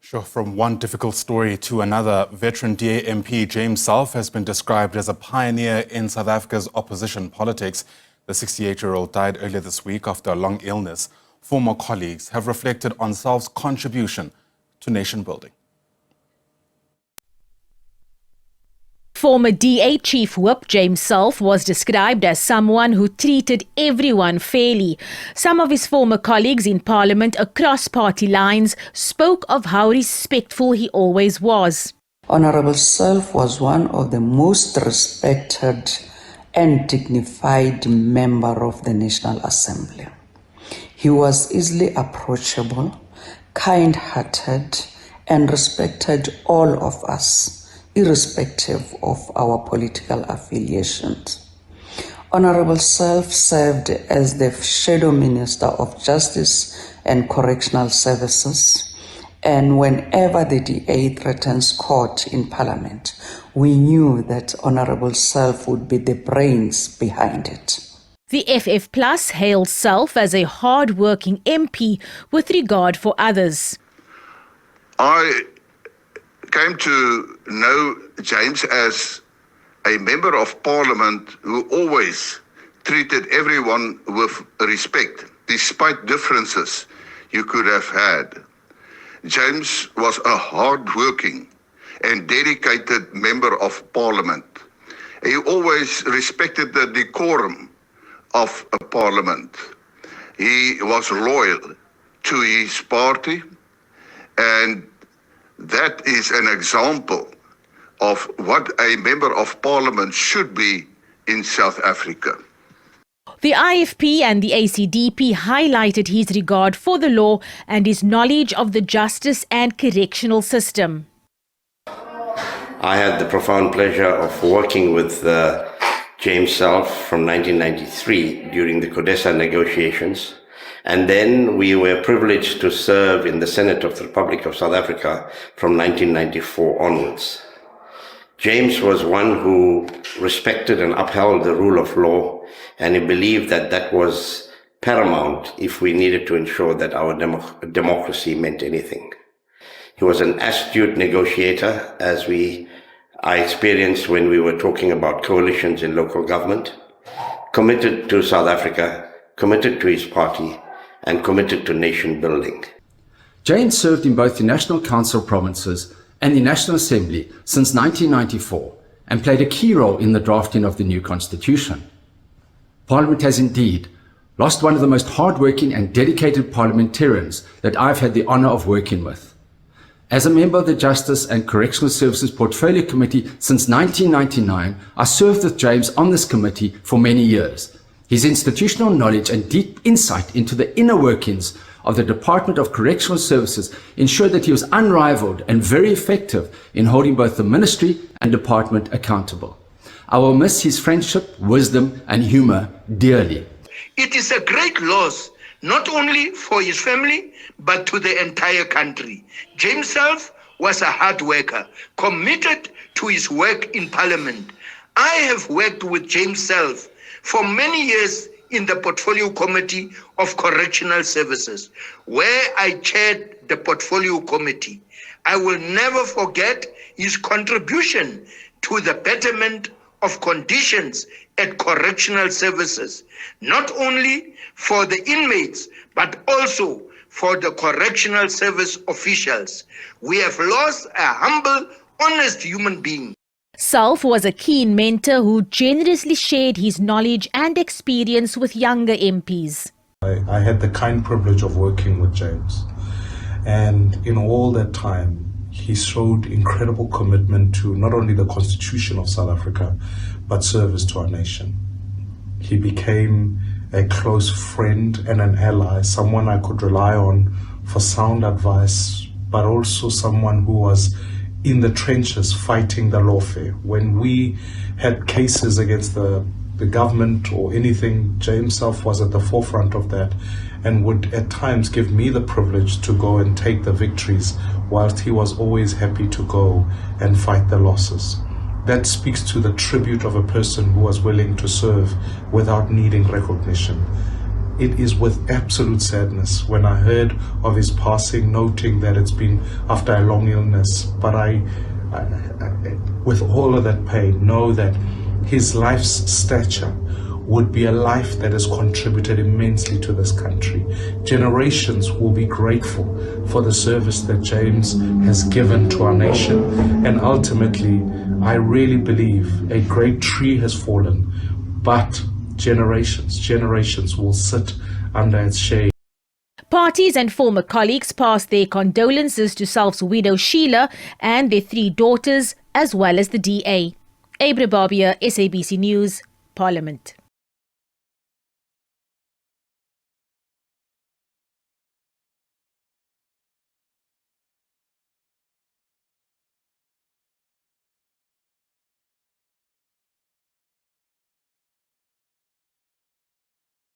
Sure, from one difficult story to another, veteran DA MP James Selfe has been described as a pioneer in South Africa's opposition politics. The 68-year-old died earlier this week after a long illness. Former colleagues have reflected on Selfe's contribution to nation building. Former DA Chief Whip James Selfe was described as someone who treated everyone fairly. Some of his former colleagues in Parliament across party lines spoke of how respectful he always was. Honourable Selfe was one of the most respected and dignified member of the National Assembly. He was easily approachable, kind-hearted, and respected all of us, irrespective of our political affiliations. Honourable Selfe served as the Shadow Minister of Justice and Correctional Services, and whenever the DA threatens court in Parliament, we knew that Honourable Selfe would be the brains behind it. The FF Plus hailed Selfe as a hard-working MP with regard for others. I came to know James as a member of Parliament who always treated everyone with respect, despite differences you could have had. James was a hard-working and dedicated member of Parliament. He always respected the decorum of a Parliament. He was loyal to his party, and that is an example of what a member of Parliament should be in South Africa. The IFP and the ACDP highlighted his regard for the law and his knowledge of the justice and correctional system. I had the profound pleasure of working with James Selfe from 1993 during the CODESA negotiations. And then we were privileged to serve in the Senate of the Republic of South Africa from 1994 onwards. James was one who respected and upheld the rule of law, and he believed that that was paramount if we needed to ensure that our democracy meant anything. He was an astute negotiator, as I experienced when we were talking about coalitions in local government, committed to South Africa, committed to his party, and committed to nation building. James served in both the National Council provinces and the National Assembly since 1994 and played a key role in the drafting of the new constitution. Parliament has indeed lost one of the most hard-working and dedicated parliamentarians that I've had the honour of working with. As a member of the Justice and Correctional Services Portfolio Committee since 1999, I served with James on this committee for many years. His institutional knowledge and deep insight into the inner workings of the Department of Correctional Services ensured that he was unrivaled and very effective in holding both the ministry and department accountable. I will miss his friendship, wisdom, and humour dearly. It is a great loss, not only for his family, but to the entire country. James Selfe was a hard worker, committed to his work in Parliament. I have worked with James Selfe for many years in the Portfolio Committee of Correctional Services, where I chaired the Portfolio Committee. I will never forget his contribution to the betterment of conditions at correctional services, not only for the inmates, but also for the correctional service officials. We have lost a humble, honest human being. Selfe was a keen mentor who generously shared his knowledge and experience with younger MPs. I had the kind privilege of working with James, and in all that time he showed incredible commitment to not only the Constitution of South Africa, but service to our nation. He became a close friend and an ally, someone I could rely on for sound advice, but also someone who was in the trenches fighting the lawfare. When we had cases against the government or anything, James Selfe was at the forefront of that and would at times give me the privilege to go and take the victories, whilst he was always happy to go and fight the losses. That speaks to the tribute of a person who was willing to serve without needing recognition. it is with absolute sadness when I heard of his passing, noting that it's been after a long illness. But I with all of that pain, know that his life's stature would be a life that has contributed immensely to this country. Generations will be grateful for the service that James has given to our nation. And ultimately, I really believe a great tree has fallen, but generations will sit under its shade. Parties and former colleagues passed their condolences to Selfe's widow Sheila and their 3 daughters, as well as the DA. Abra Barbia, SABC News, Parliament.